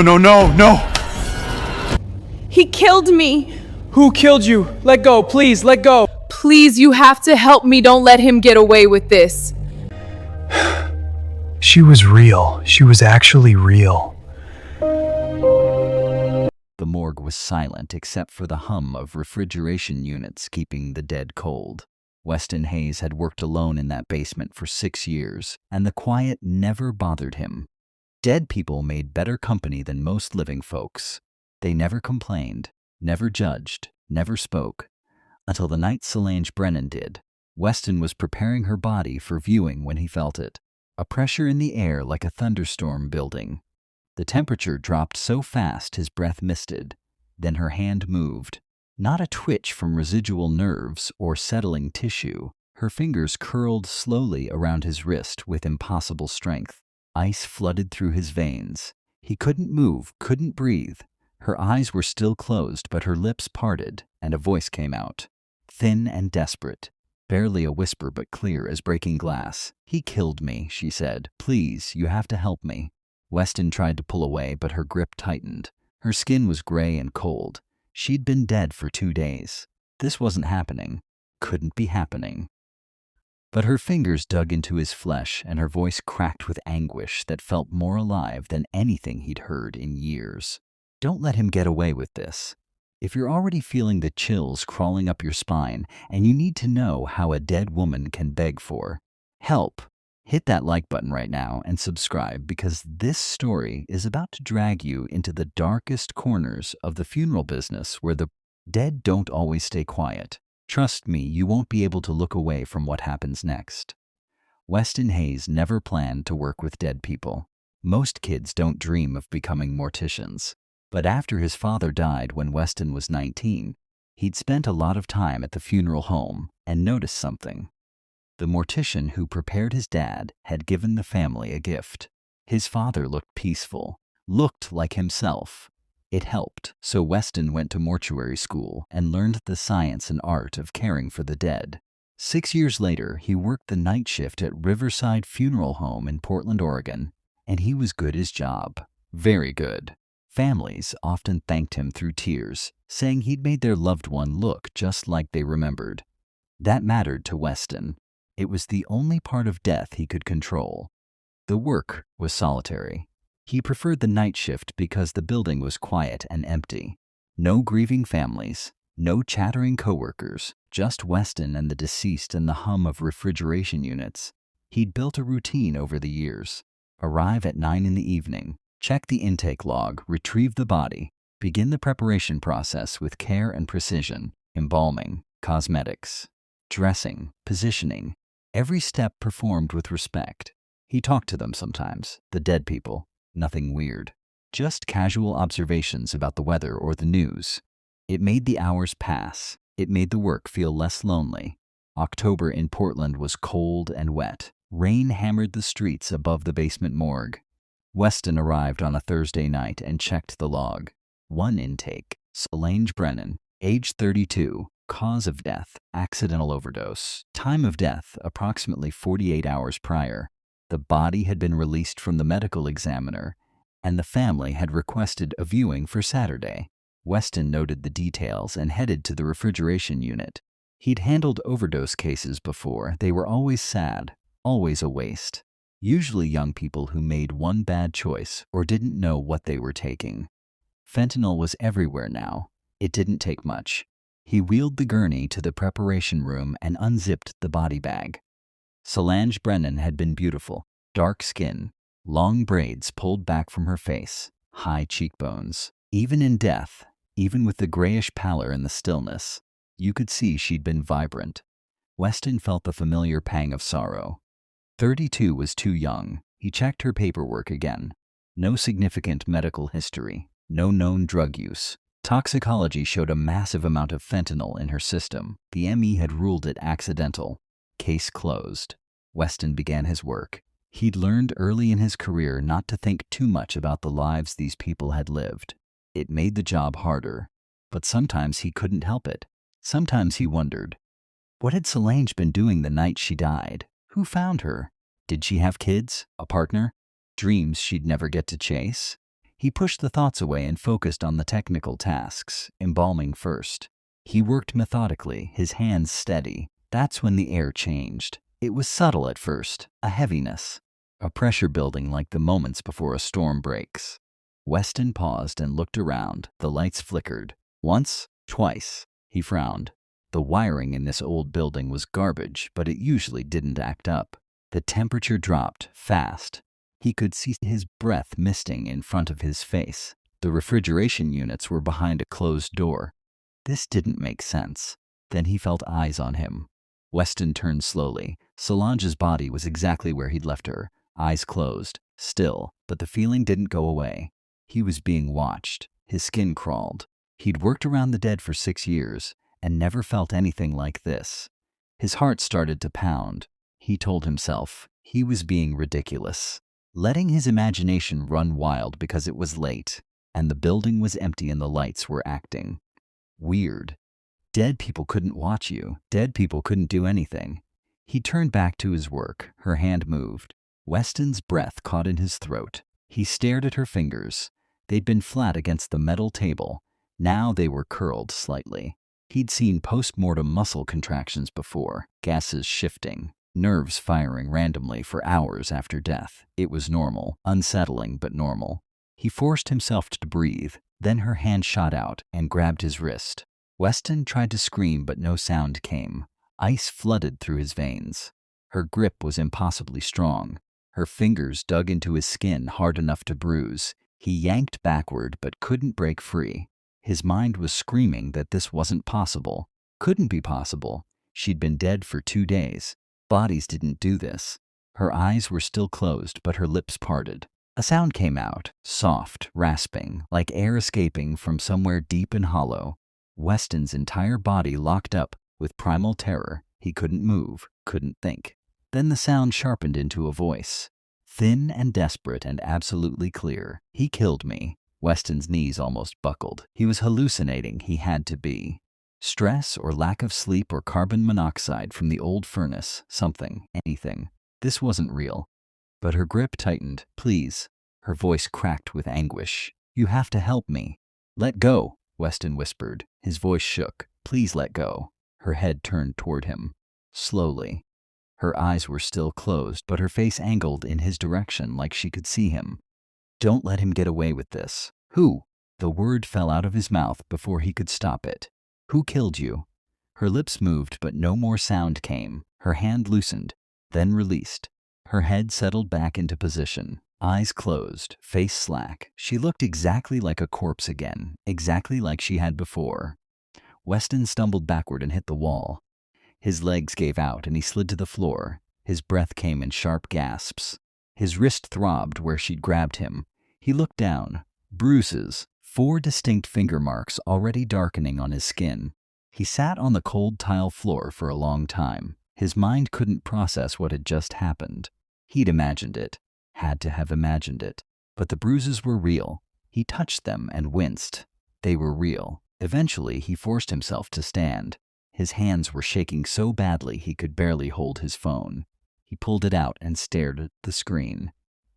No, no, no! He killed me. Who killed you? Let go, please, let go. Please, you have to help me. Don't let him get away with this. She was real. She was actually real. The morgue was silent except for the hum of refrigeration units keeping the dead cold. Weston Hayes had worked alone in that basement for 6 years, and the quiet never bothered him. Dead people made better company than most living folks. They never complained, never judged, never spoke, until the night Solange Brennan did. Weston was preparing her body for viewing when he felt it. A pressure in the air like a thunderstorm building. The temperature dropped so fast his breath misted. Then her hand moved. Not a twitch from residual nerves or settling tissue. Her fingers curled slowly around his wrist with impossible strength. Ice flooded through his veins. He couldn't move, couldn't breathe. Her eyes were still closed, but her lips parted, and a voice came out. Thin and desperate. Barely a whisper, but clear as breaking glass. "He killed me," she said. "Please, you have to help me." Weston tried to pull away, but her grip tightened. Her skin was gray and cold. She'd been dead for 2 days. This wasn't happening. Couldn't be happening. But her fingers dug into his flesh, and her voice cracked with anguish that felt more alive than anything he'd heard in years. Don't let him get away with this. If you're already feeling the chills crawling up your spine and you need to know how a dead woman can beg for help, hit that like button right now and subscribe, because this story is about to drag you into the darkest corners of the funeral business where the dead don't always stay quiet. Trust me, you won't be able to look away from what happens next. Weston Hayes never planned to work with dead people. Most kids don't dream of becoming morticians. But after his father died when Weston was 19, he'd spent a lot of time at the funeral home and noticed something. The mortician who prepared his dad had given the family a gift. His father looked peaceful, looked like himself. It helped, so Weston went to mortuary school and learned the science and art of caring for the dead. 6 years later, he worked the night shift at Riverside Funeral Home in Portland, Oregon, and he was good at his job. Very good. Families often thanked him through tears, saying he'd made their loved one look just like they remembered. That mattered to Weston. It was the only part of death he could control. The work was solitary. He preferred the night shift because the building was quiet and empty. No grieving families, no chattering coworkers, just Weston and the deceased and the hum of refrigeration units. He'd built a routine over the years. Arrive at 9 in the evening. Check the intake log, retrieve the body, begin the preparation process with care and precision, embalming, cosmetics, dressing, positioning, every step performed with respect. He talked to them sometimes, the dead people, nothing weird, just casual observations about the weather or the news. It made the hours pass. It made the work feel less lonely. October in Portland was cold and wet. Rain hammered the streets above the basement morgue. Weston arrived on a Thursday night and checked the log. 1 intake. Solange Brennan, age 32, cause of death, accidental overdose. Time of death, approximately 48 hours prior. The body had been released from the medical examiner, and the family had requested a viewing for Saturday. Weston noted the details and headed to the refrigeration unit. He'd handled overdose cases before. They were always sad, always a waste. Usually young people who made one bad choice or didn't know what they were taking. Fentanyl was everywhere now. It didn't take much. He wheeled the gurney to the preparation room and unzipped the body bag. Solange Brennan had been beautiful, dark skin, long braids pulled back from her face, high cheekbones. Even in death, even with the grayish pallor and the stillness, you could see she'd been vibrant. Weston felt the familiar pang of sorrow. 32 was too young. He checked her paperwork again. No significant medical history. No known drug use. Toxicology showed a massive amount of fentanyl in her system. The ME had ruled it accidental. Case closed. Weston began his work. He'd learned early in his career not to think too much about the lives these people had lived. It made the job harder. But sometimes he couldn't help it. Sometimes he wondered, what had Solange been doing the night she died? Who found her? Did she have kids? A partner? Dreams she'd never get to chase? He pushed the thoughts away and focused on the technical tasks, embalming first. He worked methodically, his hands steady. That's when the air changed. It was subtle at first, a heaviness, a pressure building like the moments before a storm breaks. Weston paused and looked around. The lights flickered. Once, twice. He frowned. The wiring in this old building was garbage, but it usually didn't act up. The temperature dropped, fast. He could see his breath misting in front of his face. The refrigeration units were behind a closed door. This didn't make sense. Then he felt eyes on him. Weston turned slowly. Solange's body was exactly where he'd left her, eyes closed, still, but the feeling didn't go away. He was being watched. His skin crawled. He'd worked around the dead for 6 years and never felt anything like this. His heart started to pound. He told himself he was being ridiculous, letting his imagination run wild because it was late, and the building was empty and the lights were acting. Weird. Dead people couldn't watch you. Dead people couldn't do anything. He turned back to his work. Her hand moved. Weston's breath caught in his throat. He stared at her fingers. They'd been flat against the metal table. Now they were curled slightly. He'd seen post-mortem muscle contractions before, gases shifting, nerves firing randomly for hours after death. It was normal, unsettling but normal. He forced himself to breathe. Then her hand shot out and grabbed his wrist. Weston tried to scream, but no sound came. Ice flooded through his veins. Her grip was impossibly strong. Her fingers dug into his skin hard enough to bruise. He yanked backward but couldn't break free. His mind was screaming that this wasn't possible. Couldn't be possible. She'd been dead for 2 days. Bodies didn't do this. Her eyes were still closed, but her lips parted. A sound came out, soft, rasping, like air escaping from somewhere deep and hollow. Weston's entire body locked up with primal terror. He couldn't move, couldn't think. Then the sound sharpened into a voice, thin and desperate and absolutely clear. "He killed me." Weston's knees almost buckled. He was hallucinating. He had to be. Stress or lack of sleep or carbon monoxide from the old furnace, something, anything. This wasn't real. But her grip tightened. "Please." Her voice cracked with anguish. "You have to help me." "Let go," Weston whispered. His voice shook. "Please let go." Her head turned toward him. Slowly. Her eyes were still closed, but her face angled in his direction like she could see him. "Don't let him get away with this." "Who?" The word fell out of his mouth before he could stop it. "Who killed you?" Her lips moved, but no more sound came. Her hand loosened, then released. Her head settled back into position. Eyes closed, face slack. She looked exactly like a corpse again, exactly like she had before. Weston stumbled backward and hit the wall. His legs gave out and he slid to the floor. His breath came in sharp gasps. His wrist throbbed where she'd grabbed him. He looked down. Bruises, 4 distinct finger marks already darkening on his skin. He sat on the cold tile floor for a long time. His mind couldn't process what had just happened. He'd imagined it, had to have imagined it. But the bruises were real. He touched them and winced. They were real. Eventually, he forced himself to stand. His hands were shaking so badly he could barely hold his phone. He pulled it out and stared at the screen.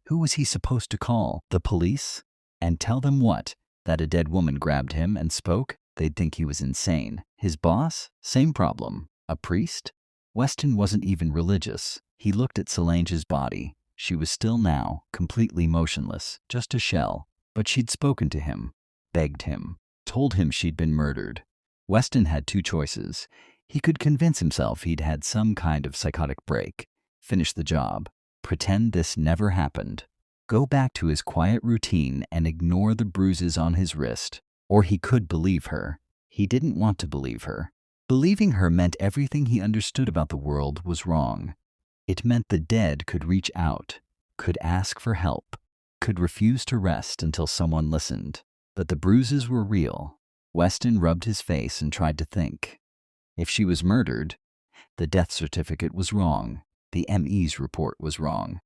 Who was he supposed to call? The police? And tell them what? That a dead woman grabbed him and spoke? They'd think he was insane. His boss? Same problem. A priest? Weston wasn't even religious. He looked at Solange's body. She was still now, completely motionless, just a shell. But she'd spoken to him, begged him, told him she'd been murdered. Weston had 2 choices. He could convince himself he'd had some kind of psychotic break, finish the job, pretend this never happened, go back to his quiet routine and ignore the bruises on his wrist. Or he could believe her. He didn't want to believe her. Believing her meant everything he understood about the world was wrong. It meant the dead could reach out, could ask for help, could refuse to rest until someone listened. But the bruises were real. Weston rubbed his face and tried to think. If she was murdered, the death certificate was wrong. The ME's report was wrong.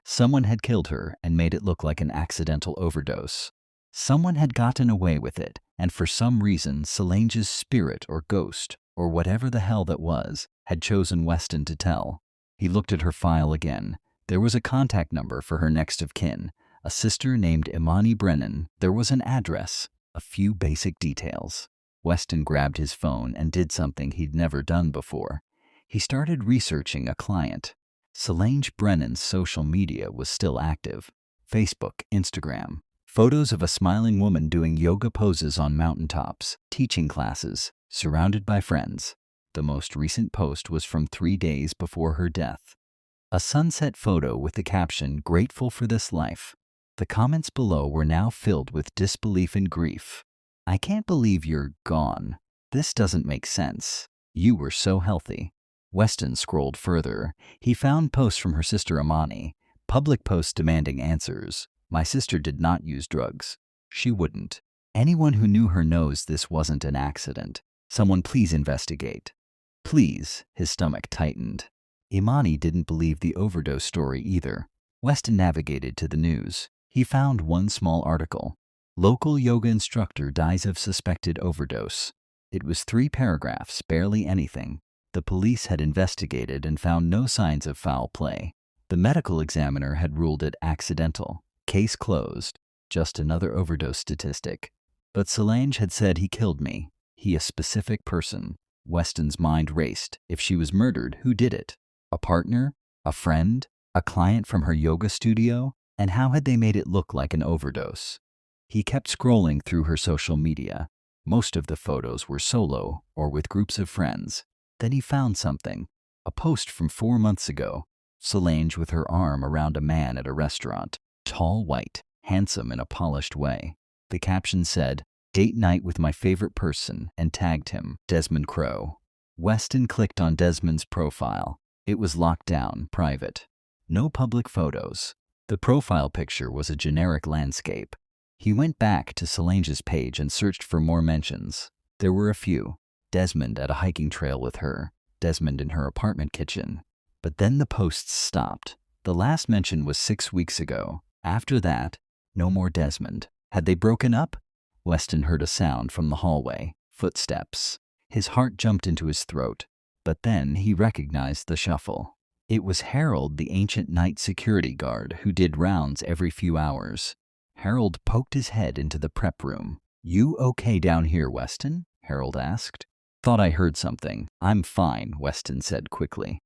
Someone had killed her and made it look like an accidental overdose. Someone had gotten away with it, and for some reason, Solange's spirit or ghost, or whatever the hell that was, had chosen Weston to tell. He looked at her file again. There was a contact number for her next of kin, A sister named Imani Brennan. There was an address, a few basic details. Weston grabbed his phone and did something he'd never done before. He started researching a client. Solange Brennan's social media was still active. Facebook, Instagram. Photos of a smiling woman doing yoga poses on mountaintops, teaching classes, surrounded by friends. The most recent post was from 3 days before her death. A sunset photo with the caption, "Grateful for this life." The comments below were now filled with disbelief and grief. "I can't believe you're gone. This doesn't make sense. You were so healthy." Weston scrolled further. He found posts from her sister Imani, public posts demanding answers. "My sister did not use drugs. She wouldn't. Anyone who knew her knows this wasn't an accident. Someone please investigate. Please." His stomach tightened. Imani didn't believe the overdose story either. Weston navigated to the news. He found one small article. Local yoga instructor dies of suspected overdose. It was 3 paragraphs, barely anything. The police had investigated and found no signs of foul play. The medical examiner had ruled it accidental. Case closed. Just another overdose statistic. But Solange had said, "He killed me." He a specific person. Weston's mind raced. If she was murdered, who did it? A partner? A friend? A client from her yoga studio? And how had they made it look like an overdose? He kept scrolling through her social media. Most of the photos were solo or with groups of friends. Then he found something. A post from 4 months ago. Solange with her arm around a man at a restaurant. Tall, white, handsome in a polished way. The caption said, "Date night with my favorite person," and tagged him, Desmond Crowe. Weston clicked on Desmond's profile. It was locked down, private. No public photos. The profile picture was a generic landscape. He went back to Solange's page and searched for more mentions. There were a few. Desmond at a hiking trail with her. Desmond in her apartment kitchen. But then the posts stopped. The last mention was 6 weeks ago. After that, no more Desmond. Had they broken up? Weston heard a sound from the hallway. Footsteps. His heart jumped into his throat. But then he recognized the shuffle. It was Harold, the ancient night security guard who did rounds every few hours. Harold poked his head into the prep room. "You okay down here, Weston?" Harold asked. "Thought I heard something." "I'm fine," Weston said quickly.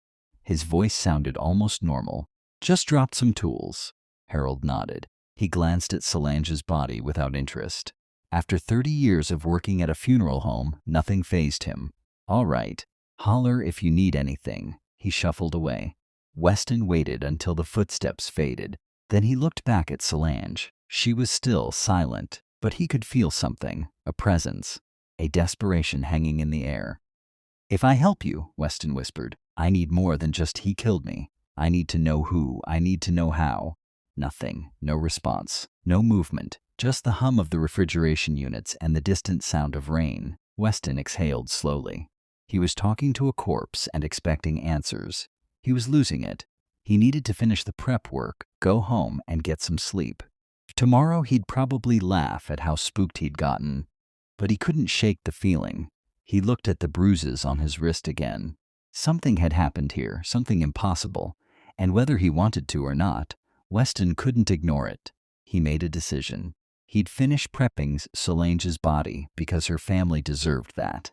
His voice sounded almost normal. "Just dropped some tools." Harold nodded. He glanced at Solange's body without interest. After 30 years of working at a funeral home, nothing fazed him. "All right. Holler if you need anything." He shuffled away. Weston waited until the footsteps faded. Then he looked back at Solange. She was still silent, but he could feel something, a presence, a desperation hanging in the air. "If I help you," Weston whispered, "I need more than just 'he killed me.' I need to know who. I need to know how." Nothing. No response. No movement. Just the hum of the refrigeration units and the distant sound of rain. Weston exhaled slowly. He was talking to a corpse and expecting answers. He was losing it. He needed to finish the prep work, go home, and get some sleep. Tomorrow he'd probably laugh at how spooked he'd gotten. But he couldn't shake the feeling. He looked at the bruises on his wrist again. Something had happened here, something impossible. And whether he wanted to or not, Weston couldn't ignore it. He made a decision. He'd finish prepping Solange's body because her family deserved that.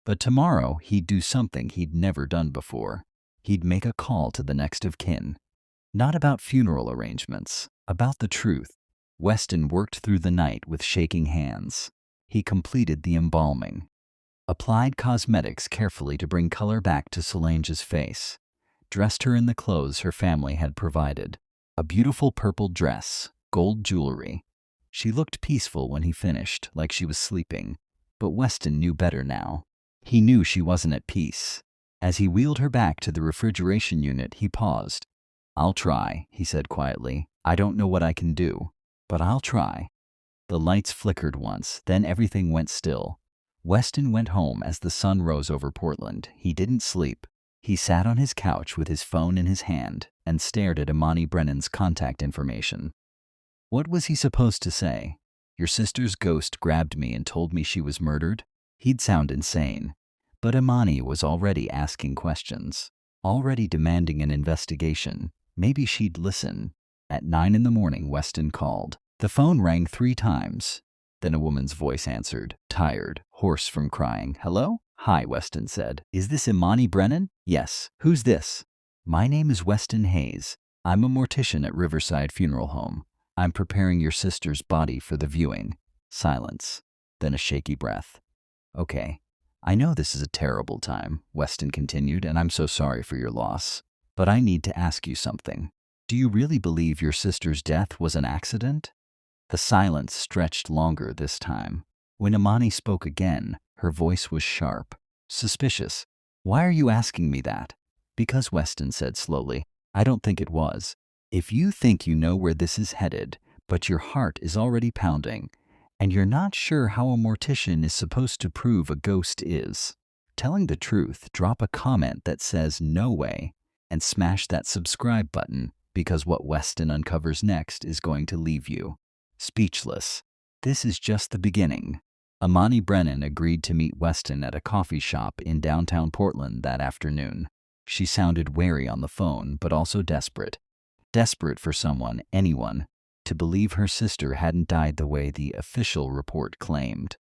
But tomorrow he'd do something he'd never done before. He'd make a call to the next of kin. Not about funeral arrangements, about the truth. Weston worked through the night with shaking hands. He completed the embalming. Applied cosmetics carefully to bring color back to Solange's face. Dressed her in the clothes her family had provided. A beautiful purple dress, gold jewelry. She looked peaceful when he finished, like she was sleeping. But Weston knew better now. He knew she wasn't at peace. As he wheeled her back to the refrigeration unit, he paused. "I'll try," he said quietly. "I don't know what I can do, but I'll try." The lights flickered once, then everything went still. Weston went home as the sun rose over Portland. He didn't sleep. He sat on his couch with his phone in his hand and stared at Imani Brennan's contact information. What was he supposed to say? "Your sister's ghost grabbed me and told me she was murdered"? He'd sound insane. But Imani was already asking questions, already demanding an investigation. Maybe she'd listen. At 9 in the morning, Weston called. The phone rang 3 times. Then a woman's voice answered, tired, hoarse from crying. Hello? Hi, Weston said. Is this Imani Brennan? Yes. Who's this? My name is Weston Hayes. I'm a mortician at Riverside Funeral Home. I'm preparing your sister's body for the viewing. Silence. Then a shaky breath. Okay. I know this is a terrible time, Weston continued, and I'm so sorry for your loss. But I need to ask you something. Do you really believe your sister's death was an accident? The silence stretched longer this time. When Imani spoke again, her voice was sharp, suspicious. Why are you asking me that? Because, Weston said slowly, I don't think it was. If you think you know where this is headed, but your heart is already pounding, and you're not sure how a mortician is supposed to prove a ghost is, telling the truth, drop a comment that says no way, and smash that subscribe button, because what Weston uncovers next is going to leave you speechless. This is just the beginning. Imani Brennan agreed to meet Weston at a coffee shop in downtown Portland that afternoon. She sounded wary on the phone, but also desperate. Desperate for someone, anyone, to believe her sister hadn't died the way the official report claimed.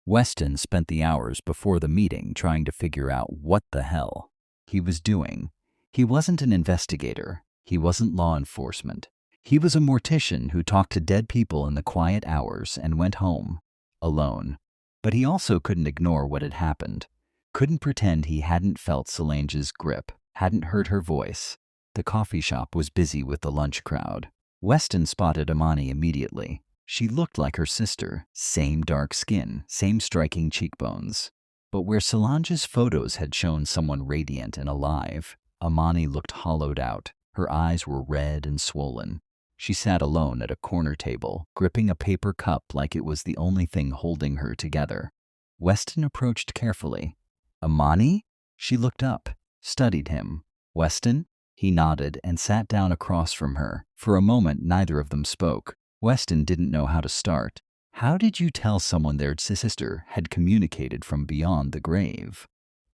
Weston spent the hours before the meeting trying to figure out what the hell he was doing. He wasn't an investigator. He wasn't law enforcement. He was a mortician who talked to dead people in the quiet hours and went home, alone. But he also couldn't ignore what had happened. Couldn't pretend he hadn't felt Solange's grip, hadn't heard her voice. The coffee shop was busy with the lunch crowd. Weston spotted Imani immediately. She looked like her sister, same dark skin, same striking cheekbones. But where Solange's photos had shown someone radiant and alive, Imani looked hollowed out. Her eyes were red and swollen. She sat alone at a corner table, gripping a paper cup like it was the only thing holding her together. Weston approached carefully. Imani? She looked up, studied him. Weston? He nodded and sat down across from her. For a moment, neither of them spoke. Weston didn't know how to start. How did you tell someone their sister had communicated from beyond the grave?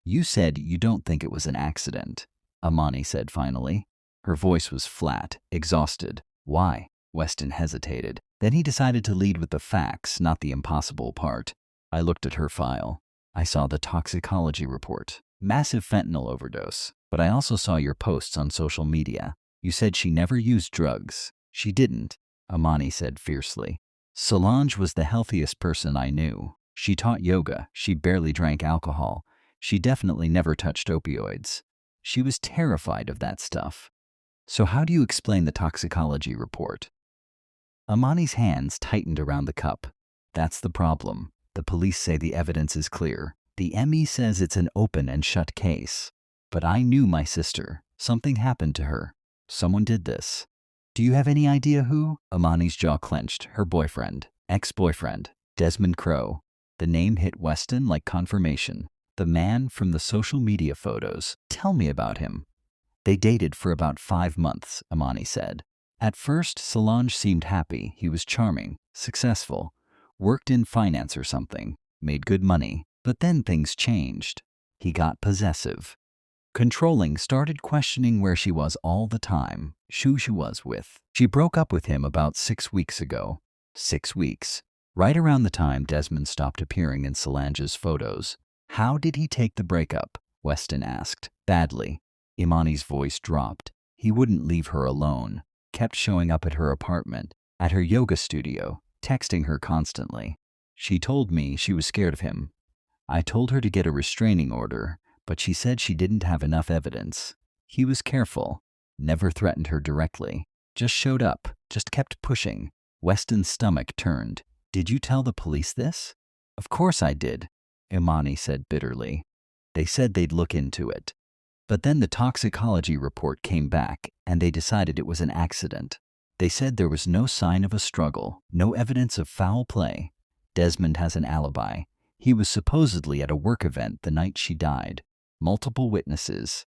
You said you don't think it was an accident, Imani said finally. Her voice was flat, exhausted. Why? Weston hesitated. Then he decided to lead with the facts, not the impossible part. I looked at her file. I saw the toxicology report. Massive fentanyl overdose. But I also saw your posts on social media. You said she never used drugs. She didn't, Imani said fiercely. Solange was the healthiest person I knew. She taught yoga. She barely drank alcohol. She definitely never touched opioids. She was terrified of that stuff. So how do you explain the toxicology report? Imani's hands tightened around the cup. That's the problem. The police say the evidence is clear. The ME says it's an open and shut case. But I knew my sister. Something happened to her. Someone did this. Do you have any idea who? Imani's jaw clenched. Her boyfriend. Ex-boyfriend. Desmond Crowe. The name hit Weston like confirmation. The man from the social media photos. Tell me about him. They dated for about 5 months, Imani said. At first, Solange seemed happy. He was charming, successful, worked in finance or something, made good money. But then things changed. He got possessive. Controlling, started questioning where she was all the time, who she was with. She broke up with him about 6 weeks ago. 6 weeks. Right around the time Desmond stopped appearing in Solange's photos. How did he take the breakup? Weston asked. Badly. Imani's voice dropped. He wouldn't leave her alone. Kept showing up at her apartment, at her yoga studio, texting her constantly. She told me she was scared of him. I told her to get a restraining order, but she said she didn't have enough evidence. He was careful, never threatened her directly, just showed up, just kept pushing. Weston's stomach turned. Did you tell the police this? Of course I did, Imani said bitterly. They said they'd look into it. But then the toxicology report came back, and they decided it was an accident. They said there was no sign of a struggle, no evidence of foul play. Desmond has an alibi. He was supposedly at a work event the night she died. Multiple witnesses.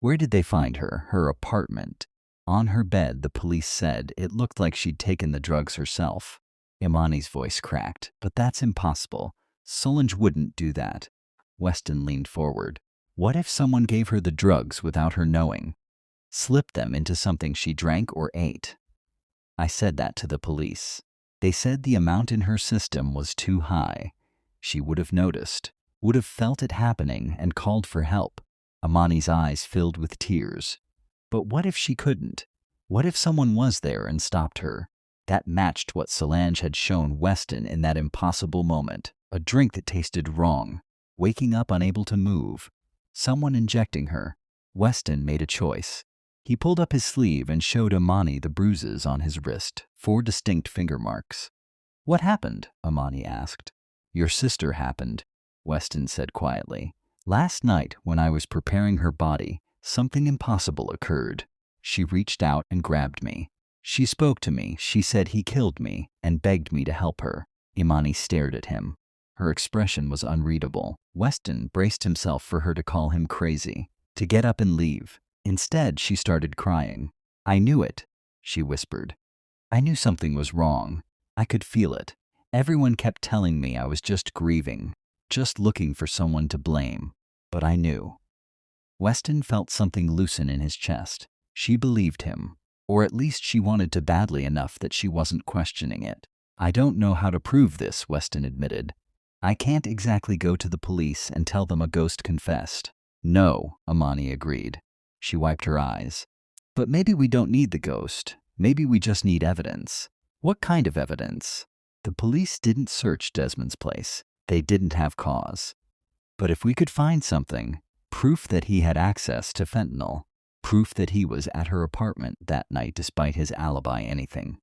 Where did they find her? Her apartment. On her bed, the police said it looked like she'd taken the drugs herself. Imani's voice cracked. But that's impossible. Solange wouldn't do that. Weston leaned forward. What if someone gave her the drugs without her knowing? Slipped them into something she drank or ate? I said that to the police. They said the amount in her system was too high. She would have noticed, would have felt it happening and called for help. Amani's eyes filled with tears. But what if she couldn't? What if someone was there and stopped her? That matched what Solange had shown Weston in that impossible moment. A drink that tasted wrong. Waking up unable to move. Someone injecting her. Weston made a choice. He pulled up his sleeve and showed Amani the bruises on his wrist, 4 distinct finger marks. "What happened?" Amani asked. "Your sister happened," Weston said quietly. "Last night, when I was preparing her body, something impossible occurred. She reached out and grabbed me. She spoke to me, she said he killed me, and begged me to help her." Imani stared at him. Her expression was unreadable. Weston braced himself for her to call him crazy, to get up and leave. Instead, she started crying. "I knew it," she whispered. "I knew something was wrong. I could feel it. Everyone kept telling me I was just grieving, just looking for someone to blame. But I knew." Weston felt something loosen in his chest. She believed him, or at least she wanted to badly enough that she wasn't questioning it. "I don't know how to prove this," Weston admitted. "I can't exactly go to the police and tell them a ghost confessed." "No," Amani agreed. She wiped her eyes. "But maybe we don't need the ghost. Maybe we just need evidence." "What kind of evidence?" "The police didn't search Desmond's place. They didn't have cause. But if we could find something, proof that he had access to fentanyl, proof that he was at her apartment that night despite his alibi, anything."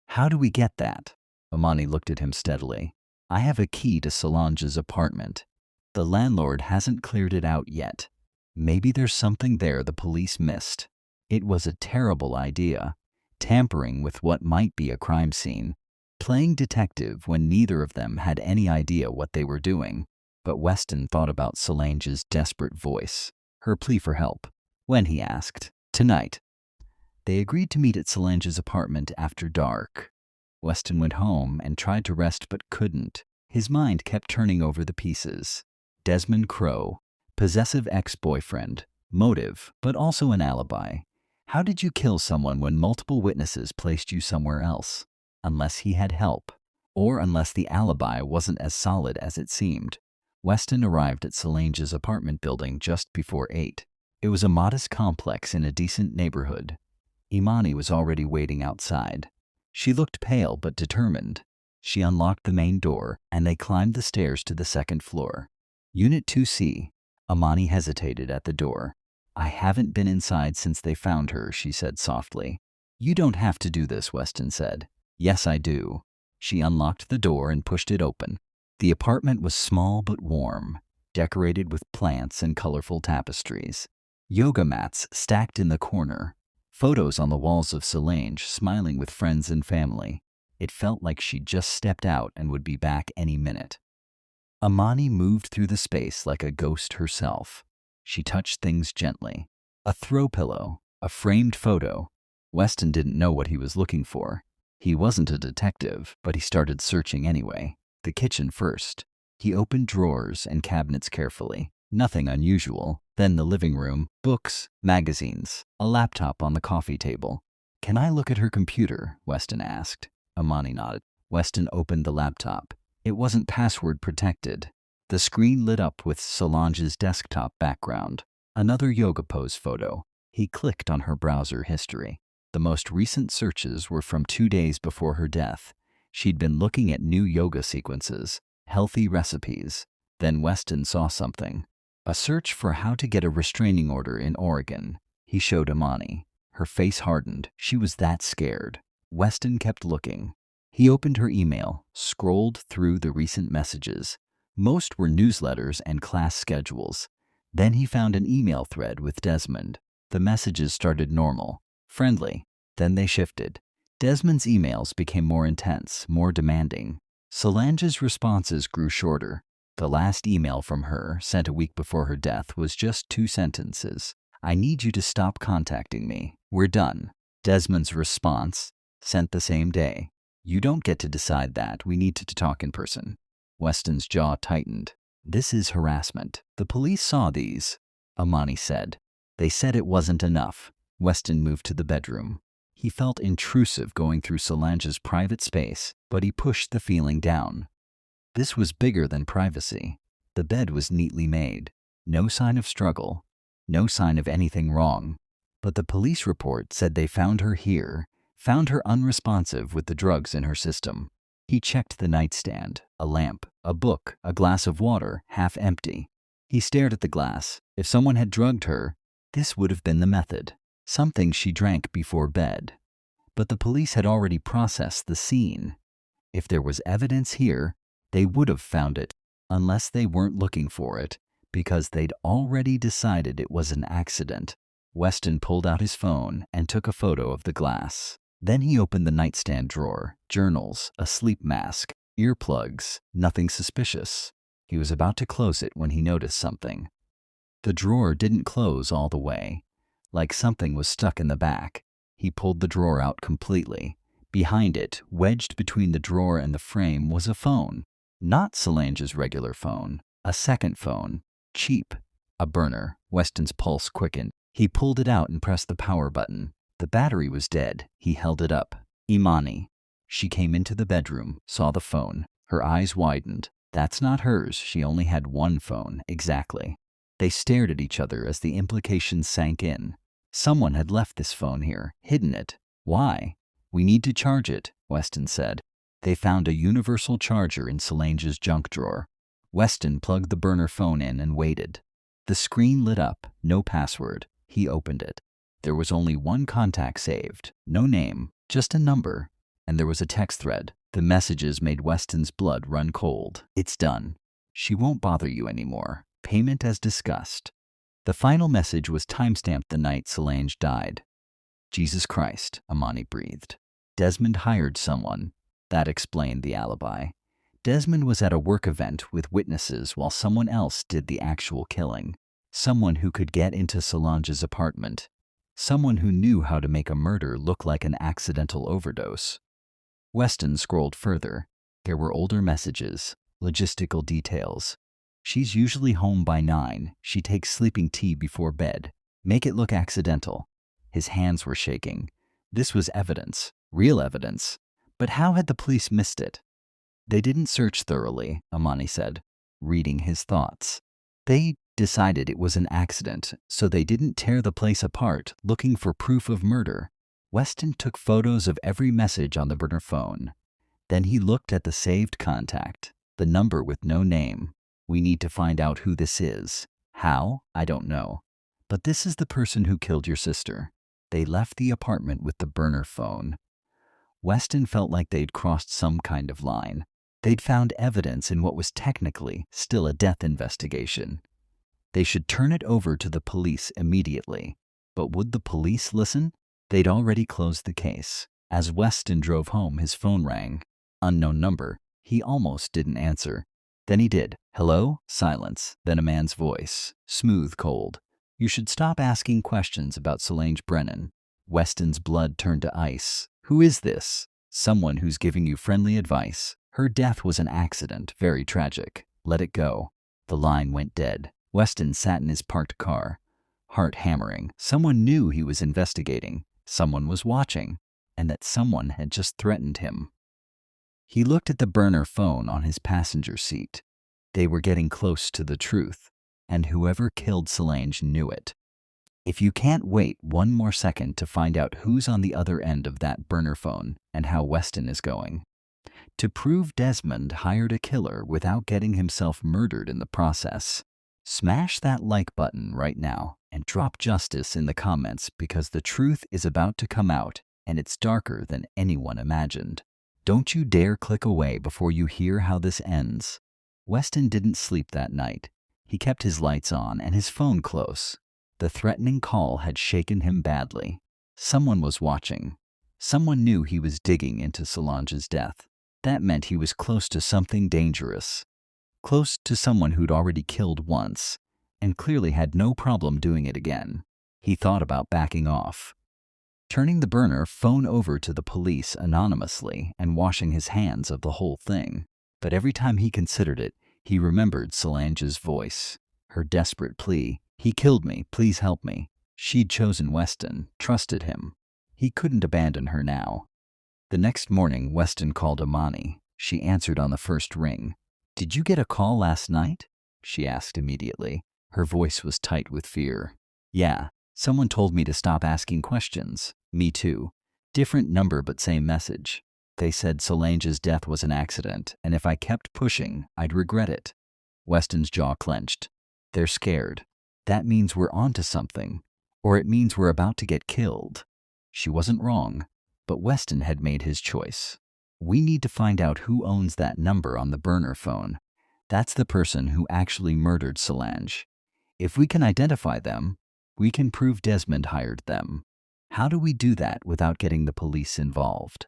"How do we get that?" Amani looked at him steadily. "I have a key to Solange's apartment. The landlord hasn't cleared it out yet. Maybe there's something there the police missed. It was a terrible idea, tampering with what might be a crime scene, playing detective when neither of them had any idea what they were doing." But Weston thought about Solange's desperate voice, her plea for help. "When?" he asked. "Tonight." They agreed to meet at Solange's apartment after dark. Weston went home and tried to rest but couldn't. His mind kept turning over the pieces. Desmond Crowe, possessive ex-boyfriend, motive, but also an alibi. How did you kill someone when multiple witnesses placed you somewhere else? Unless he had help, or unless the alibi wasn't as solid as it seemed. Weston arrived at Solange's apartment building just before 8. It was a modest complex in a decent neighborhood. Imani was already waiting outside. She looked pale but determined. She unlocked the main door, and they climbed the stairs to the second floor. Unit 2C. Imani hesitated at the door. "I haven't been inside since they found her," she said softly. "You don't have to do this," Weston said. "Yes, I do." She unlocked the door and pushed it open. The apartment was small but warm, decorated with plants and colorful tapestries. Yoga mats stacked in the corner. Photos on the walls of Solange smiling with friends and family. It felt like she'd just stepped out and would be back any minute. Imani moved through the space like a ghost herself. She touched things gently. A throw pillow, a framed photo. Weston didn't know what he was looking for. He wasn't a detective, but he started searching anyway. The kitchen first. He opened drawers and cabinets carefully. Nothing unusual. Then the living room, books, magazines, a laptop on the coffee table. "Can I look at her computer?" Weston asked. Imani nodded. Weston opened the laptop. It wasn't password protected. The screen lit up with Solange's desktop background. Another yoga pose photo. He clicked on her browser history. The most recent searches were from 2 days before her death. She'd been looking at new yoga sequences, healthy recipes. Then Weston saw something. A search for how to get a restraining order in Oregon. He showed Imani. Her face hardened. She was that scared. Weston kept looking. He opened her email, scrolled through the recent messages. Most were newsletters and class schedules. Then he found an email thread with Desmond. The messages started normal, friendly. Then they shifted. Desmond's emails became more intense, more demanding. Solange's responses grew shorter. The last email from her, sent a week before her death, was just 2 sentences. "I need you to stop contacting me. We're done." Desmond's response, sent the same day. "You don't get to decide that. We need to talk in person." Weston's jaw tightened. "This is harassment. The police saw these," Imani said. "They said it wasn't enough." Weston moved to the bedroom. He felt intrusive going through Solange's private space, but he pushed the feeling down. This was bigger than privacy. The bed was neatly made. No sign of struggle. No sign of anything wrong. But the police report said they found her here, found her unresponsive with the drugs in her system. He checked the nightstand, a lamp, a book, a glass of water, half empty. He stared at the glass. If someone had drugged her, this would have been the method. Something she drank before bed. But the police had already processed the scene. If there was evidence here, they would have found it, unless they weren't looking for it, because they'd already decided it was an accident. Weston pulled out his phone and took a photo of the glass. Then he opened the nightstand drawer, journals, a sleep mask, earplugs, nothing suspicious. He was about to close it when he noticed something. The drawer didn't close all the way. Like something was stuck in the back. He pulled the drawer out completely. Behind it, wedged between the drawer and the frame, was a phone. Not Solange's regular phone. A second phone. Cheap. A burner. Weston's pulse quickened. He pulled it out and pressed the power button. The battery was dead. He held it up. Imani. She came into the bedroom, saw the phone. Her eyes widened. That's not hers. She only had one phone. Exactly. They stared at each other as the implications sank in. Someone had left this phone here, hidden it. Why? We need to charge it, Weston said. They found a universal charger in Solange's junk drawer. Weston plugged the burner phone in and waited. The screen lit up, no password. He opened it. There was only one contact saved, no name, just a number. And there was a text thread. The messages made Weston's blood run cold. It's done. She won't bother you anymore. Payment as discussed. The final message was timestamped the night Solange died. Jesus Christ, Imani breathed. Desmond hired someone. That explained the alibi. Desmond was at a work event with witnesses while someone else did the actual killing. Someone who could get into Solange's apartment. Someone who knew how to make a murder look like an accidental overdose. Weston scrolled further. There were older messages, logistical details. She's usually home by 9. She takes sleeping tea before bed. Make it look accidental. His hands were shaking. This was evidence, real evidence. But how had the police missed it? They didn't search thoroughly, Imani said, reading his thoughts. They decided it was an accident, so they didn't tear the place apart looking for proof of murder. Weston took photos of every message on the burner phone. Then he looked at the saved contact, the number with no name. We need to find out who this is. How? I don't know. But this is the person who killed your sister. They left the apartment with the burner phone. Weston felt like they'd crossed some kind of line. They'd found evidence in what was technically still a death investigation. They should turn it over to the police immediately. But would the police listen? They'd already closed the case. As Weston drove home, his phone rang. Unknown number. He almost didn't answer. Then he did. Hello? Silence. Then a man's voice. Smooth, cold. You should stop asking questions about Solange Brennan. Weston's blood turned to ice. Who is this? Someone who's giving you friendly advice. Her death was an accident, very tragic. Let it go. The line went dead. Weston sat in his parked car, heart hammering. Someone knew he was investigating. Someone was watching. And that someone had just threatened him. He looked at the burner phone on his passenger seat. They were getting close to the truth, and whoever killed Solange knew it. If you can't wait one more second to find out who's on the other end of that burner phone and how Weston is going. To prove Desmond hired a killer without getting himself murdered in the process, smash that like button right now and drop justice in the comments because the truth is about to come out and it's darker than anyone imagined. Don't you dare click away before you hear how this ends. Weston didn't sleep that night. He kept his lights on and his phone close. The threatening call had shaken him badly. Someone was watching. Someone knew he was digging into Solange's death. That meant he was close to something dangerous. Close to someone who'd already killed once, and clearly had no problem doing it again. He thought about backing off, turning the burner phone over to the police anonymously and washing his hands of the whole thing. But every time he considered it, he remembered Solange's voice, her desperate plea. He killed me, please help me. She'd chosen Weston, trusted him. He couldn't abandon her now. The next morning, Weston called Amani. She answered on the first ring. "Did you get a call last night?" she asked immediately. Her voice was tight with fear. "Yeah, someone told me to stop asking questions." "Me too. Different number but same message. They said Solange's death was an accident, and if I kept pushing, I'd regret it." Weston's jaw clenched. They're scared. That means we're onto something, or it means we're about to get killed. She wasn't wrong, but Weston had made his choice. We need to find out who owns that number on the burner phone. That's the person who actually murdered Solange. If we can identify them, we can prove Desmond hired them. How do we do that without getting the police involved?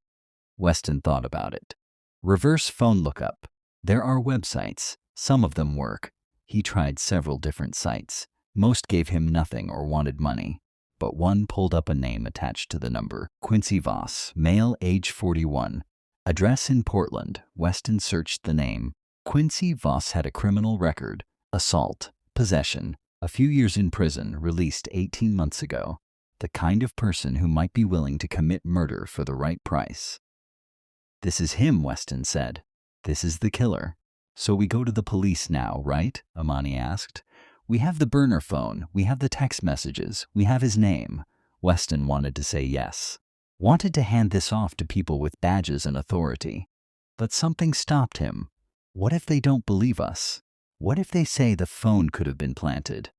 Weston thought about it. Reverse phone lookup. There are websites. Some of them work. He tried several different sites. Most gave him nothing or wanted money. But one pulled up a name attached to the number. Quincy Voss, male, age 41. Address in Portland. Weston searched the name. Quincy Voss had a criminal record. Assault. Possession. A few years in prison, released 18 months ago. The kind of person who might be willing to commit murder for the right price. "This is him," Weston said. "This is the killer." "So we go to the police now, right?" Amani asked. "We have the burner phone, we have the text messages, we have his name." Weston wanted to say yes. Wanted to hand this off to people with badges and authority. But something stopped him. What if they don't believe us? What if they say the phone could have been planted?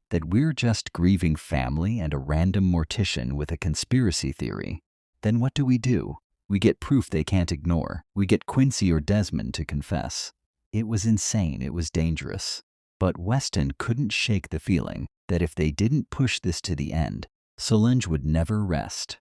That we're just grieving family and a random mortician with a conspiracy theory? Then what do? We get proof they can't ignore. We get Quincy or Desmond to confess. It was insane, it was dangerous. But Weston couldn't shake the feeling that if they didn't push this to the end, Solange would never rest.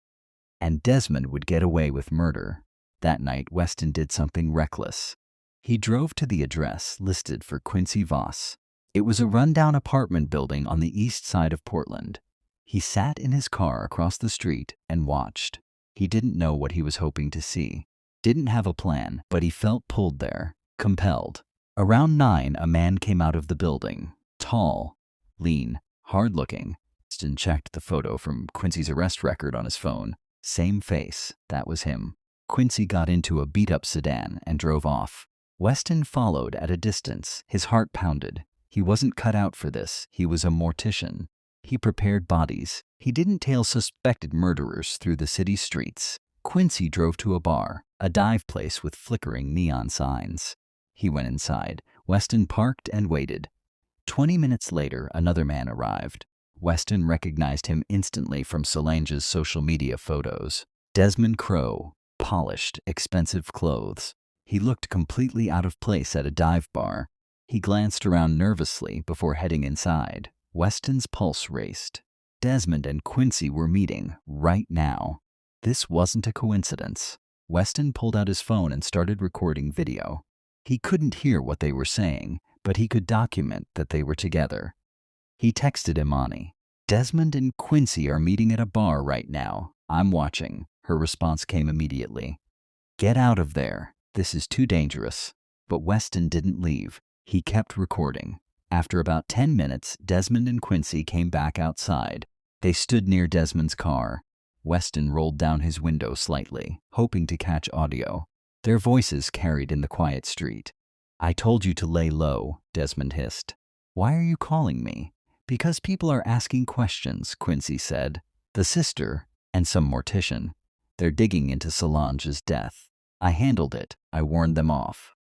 And Desmond would get away with murder. That night, Weston did something reckless. He drove to the address listed for Quincy Voss. It was a rundown apartment building on the east side of Portland. He sat in his car across the street and watched. He didn't know what he was hoping to see. Didn't have a plan, but he felt pulled there, compelled. Around 9, a man came out of the building. Tall, lean, hard-looking. Weston checked the photo from Quincy's arrest record on his phone. Same face, that was him. Quincy got into a beat-up sedan and drove off. Weston followed at a distance, his heart pounded. He wasn't cut out for this, he was a mortician. He prepared bodies. He didn't tail suspected murderers through the city streets. Quincy drove to a bar, a dive place with flickering neon signs. He went inside. Weston parked and waited. 20 minutes later, another man arrived. Weston recognized him instantly from Solange's social media photos. Desmond Crowe, polished, expensive clothes. He looked completely out of place at a dive bar. He glanced around nervously before heading inside. Weston's pulse raced. Desmond and Quincy were meeting right now. This wasn't a coincidence. Weston pulled out his phone and started recording video. He couldn't hear what they were saying, but he could document that they were together. He texted Imani. "Desmond and Quincy are meeting at a bar right now. I'm watching." Her response came immediately. "Get out of there. This is too dangerous." But Weston didn't leave. He kept recording. After about 10 minutes, Desmond and Quincy came back outside. They stood near Desmond's car. Weston rolled down his window slightly, hoping to catch audio. Their voices carried in the quiet street. "I told you to lay low," Desmond hissed. "Why are you calling me?" "Because people are asking questions," Quincy said. "The sister and some mortician. They're digging into Solange's death. I handled it. I warned them off."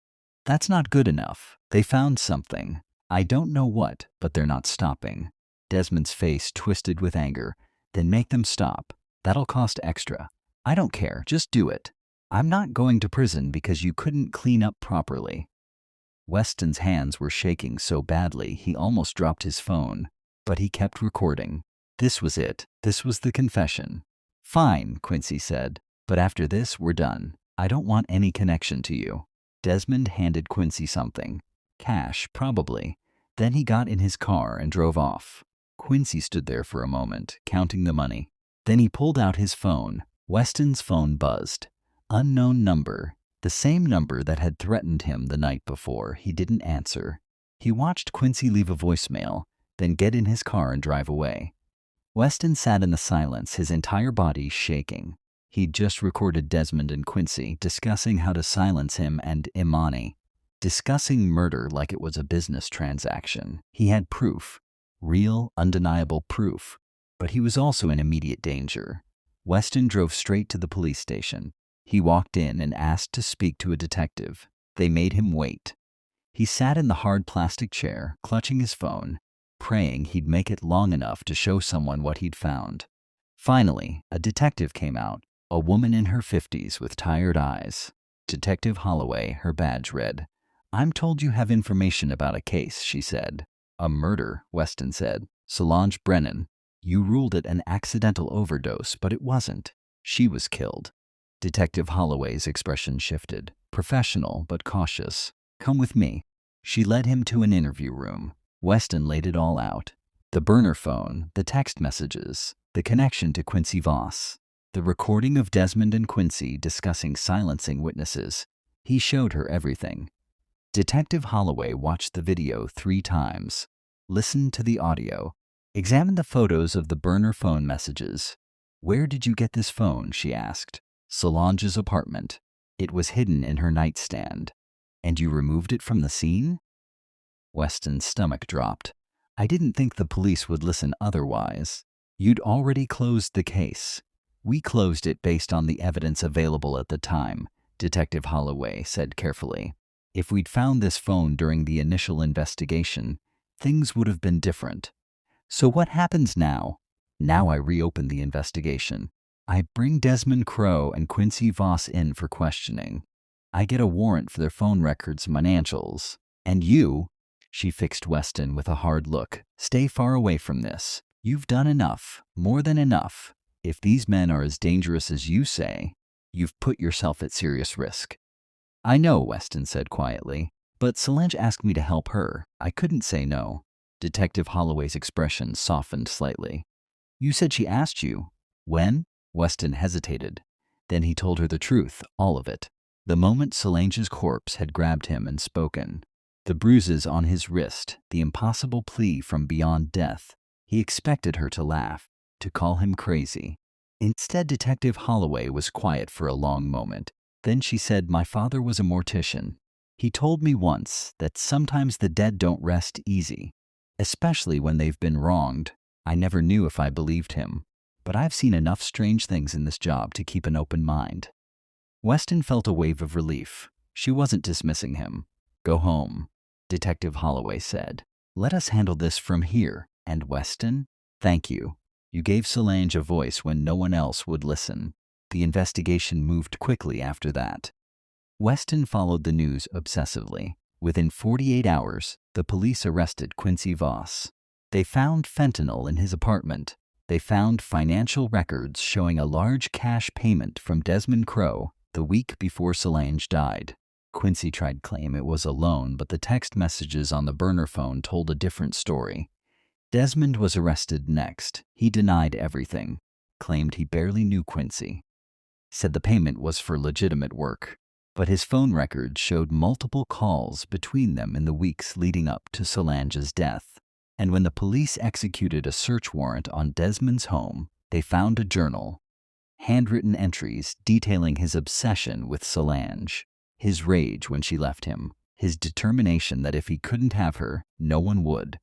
"That's not good enough. They found something. I don't know what, but they're not stopping." Desmond's face twisted with anger. "Then make them stop. That'll cost extra." "I don't care. Just do it. I'm not going to prison because you couldn't clean up properly." Weston's hands were shaking so badly he almost dropped his phone, but he kept recording. This was it. This was the confession. "Fine," Quincy said, "but after this, we're done. I don't want any connection to you." Desmond handed Quincy something. Cash, probably. Then he got in his car and drove off. Quincy stood there for a moment, counting the money. Then he pulled out his phone. Weston's phone buzzed. Unknown number. The same number that had threatened him the night before. He didn't answer. He watched Quincy leave a voicemail, then get in his car and drive away. Weston sat in the silence, his entire body shaking. He'd just recorded Desmond and Quincy discussing how to silence him and Imani, discussing murder like it was a business transaction. He had proof, real, undeniable proof, but he was also in immediate danger. Weston drove straight to the police station. He walked in and asked to speak to a detective. They made him wait. He sat in the hard plastic chair, clutching his phone, praying he'd make it long enough to show someone what he'd found. Finally, a detective came out, a woman in her 50s with tired eyes. Detective Holloway, her badge read. "I'm told you have information about a case," she said. "A murder," Weston said. "Solange Brennan. You ruled it an accidental overdose, but it wasn't. She was killed." Detective Holloway's expression shifted. Professional, but cautious. "Come with me." She led him to an interview room. Weston laid it all out. The burner phone, the text messages, the connection to Quincy Voss, the recording of Desmond and Quincy discussing silencing witnesses. He showed her everything. Detective Holloway watched the video 3 times, listened to the audio, examined the photos of the burner phone messages. "Where did you get this phone?" she asked. "Solange's apartment. It was hidden in her nightstand." "And you removed it from the scene?" Weston's stomach dropped. "I didn't think the police would listen otherwise. You'd already closed the case." "We closed it based on the evidence available at the time," Detective Holloway said carefully. "If we'd found this phone during the initial investigation, things would have been different. So what happens now?" "Now I reopen the investigation. I bring Desmond Crowe and Quincy Voss in for questioning. I get a warrant for their phone records and financials. And you," she fixed Weston with a hard look, "stay far away from this. You've done enough, more than enough. If these men are as dangerous as you say, you've put yourself at serious risk." "I know," Weston said quietly, "but Solange asked me to help her. I couldn't say no." Detective Holloway's expression softened slightly. "You said she asked you. When?" Weston hesitated. Then he told her the truth, all of it. The moment Solange's corpse had grabbed him and spoken. The bruises on his wrist, the impossible plea from beyond death. He expected her to laugh, to call him crazy. Instead, Detective Holloway was quiet for a long moment. Then she said, "My father was a mortician. He told me once that sometimes the dead don't rest easy, especially when they've been wronged. I never knew if I believed him, but I've seen enough strange things in this job to keep an open mind." Weston felt a wave of relief. She wasn't dismissing him. "Go home," Detective Holloway said. "Let us handle this from here. And Weston, thank you. You gave Solange a voice when no one else would listen." The investigation moved quickly after that. Weston followed the news obsessively. Within 48 hours, the police arrested Quincy Voss. They found fentanyl in his apartment. They found financial records showing a large cash payment from Desmond Crowe the week before Solange died. Quincy tried to claim it was a loan, but the text messages on the burner phone told a different story. Desmond was arrested next. He denied everything, claimed he barely knew Quincy, said the payment was for legitimate work, but his phone records showed multiple calls between them in the weeks leading up to Solange's death. And when the police executed a search warrant on Desmond's home, they found a journal, handwritten entries detailing his obsession with Solange, his rage when she left him, his determination that if he couldn't have her, no one would.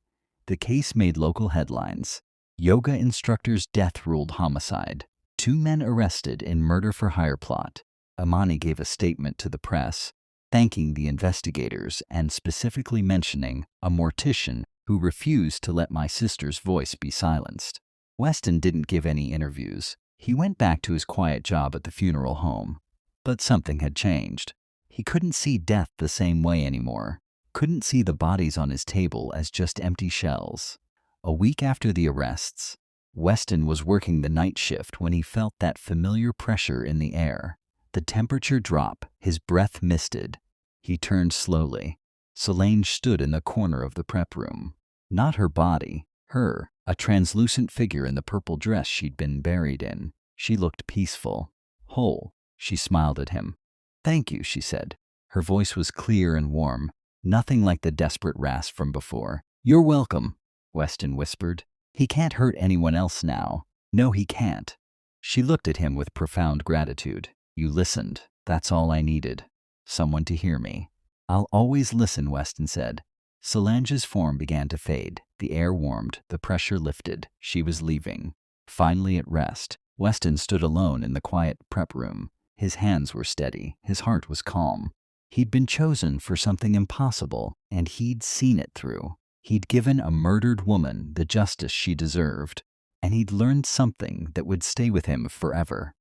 The case made local headlines. Yoga instructor's death ruled homicide. 2 men arrested in murder for hire plot. Imani gave a statement to the press, thanking the investigators and specifically mentioning a mortician who refused to let my sister's voice be silenced. Weston didn't give any interviews. He went back to his quiet job at the funeral home. But something had changed. He couldn't see death the same way anymore. Couldn't see the bodies on his table as just empty shells. A week after the arrests, Weston was working the night shift when he felt that familiar pressure in the air. The temperature drop, his breath misted. He turned slowly. Solange stood in the corner of the prep room. Not her body, her, a translucent figure in the purple dress she'd been buried in. She looked peaceful, whole. She smiled at him. "Thank you," she said. Her voice was clear and warm, nothing like the desperate rasp from before. "You're welcome," Weston whispered. He can't hurt anyone else now. No, he can't. She looked at him with profound gratitude. You listened. That's all I needed. Someone to hear me. I'll always listen, Weston said. Solange's form began to fade. The air warmed. The pressure lifted. She was leaving. Finally at rest, Weston stood alone in the quiet prep room. His hands were steady. His heart was calm. He'd been chosen for something impossible, and he'd seen it through. He'd given a murdered woman the justice she deserved, and he'd learned something that would stay with him forever.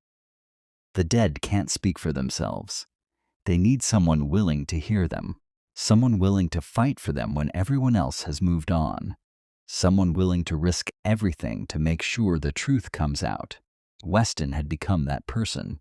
The dead can't speak for themselves. They need someone willing to hear them, someone willing to fight for them when everyone else has moved on, someone willing to risk everything to make sure the truth comes out. Weston had become that person.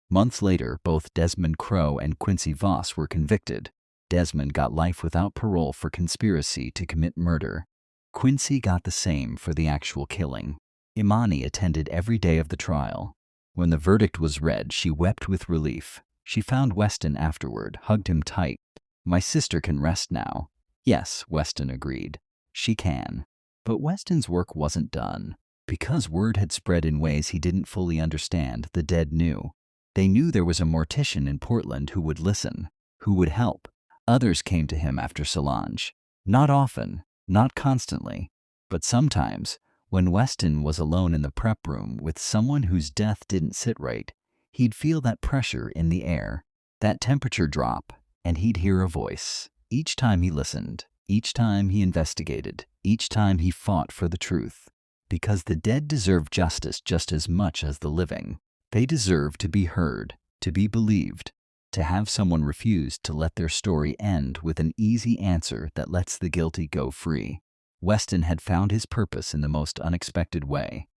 Months later, both Desmond Crowe and Quincy Voss were convicted. Desmond got life without parole for conspiracy to commit murder. Quincy got the same for the actual killing. Imani attended every day of the trial. When the verdict was read, she wept with relief. She found Weston afterward, hugged him tight. My sister can rest now. Yes, Weston agreed. She can. But Weston's work wasn't done. Because word had spread in ways he didn't fully understand, the dead knew. They knew there was a mortician in Portland who would listen, who would help. Others came to him after Solange. Not often, not constantly, but sometimes, when Weston was alone in the prep room with someone whose death didn't sit right, he'd feel that pressure in the air, that temperature drop, and he'd hear a voice. Each time he listened, each time he investigated, each time he fought for the truth. Because the dead deserve justice just as much as the living. They deserve to be heard, to be believed, to have someone refuse to let their story end with an easy answer that lets the guilty go free. Weston had found his purpose in the most unexpected way.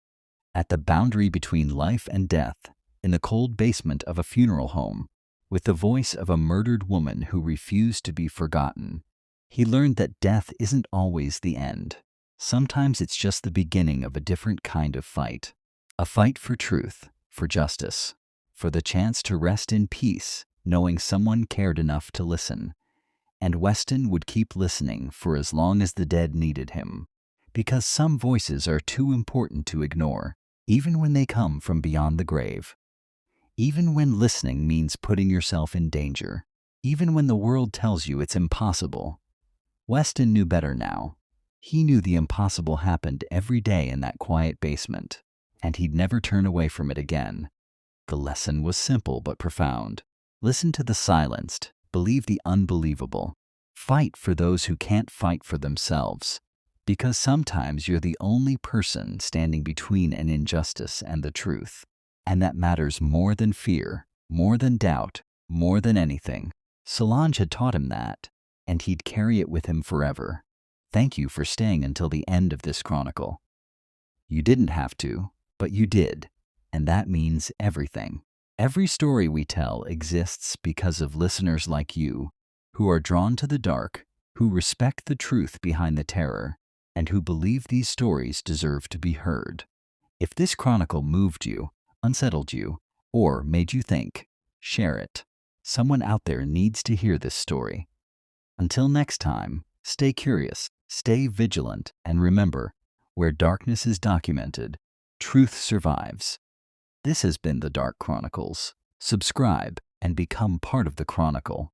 At the boundary between life and death, in the cold basement of a funeral home, with the voice of a murdered woman who refused to be forgotten, he learned that death isn't always the end. Sometimes it's just the beginning of a different kind of fight. A fight for truth, for justice, for the chance to rest in peace, knowing someone cared enough to listen. And Weston would keep listening for as long as the dead needed him, because some voices are too important to ignore, even when they come from beyond the grave. Even when listening means putting yourself in danger, even when the world tells you it's impossible. Weston knew better now. He knew the impossible happened every day in that quiet basement, and he'd never turn away from it again. The lesson was simple but profound. Listen to the silenced, believe the unbelievable. Fight for those who can't fight for themselves, because sometimes you're the only person standing between an injustice and the truth, and that matters more than fear, more than doubt, more than anything. Solange had taught him that, and he'd carry it with him forever. Thank you for staying until the end of this chronicle. You didn't have to, but you did, and that means everything. Every story we tell exists because of listeners like you, who are drawn to the dark, who respect the truth behind the terror, and who believe these stories deserve to be heard. If this chronicle moved you, unsettled you, or made you think, share it. Someone out there needs to hear this story. Until next time, stay curious, stay vigilant, and remember, where darkness is documented, truth survives. This has been the Dark Chronicles. Subscribe and become part of the Chronicle.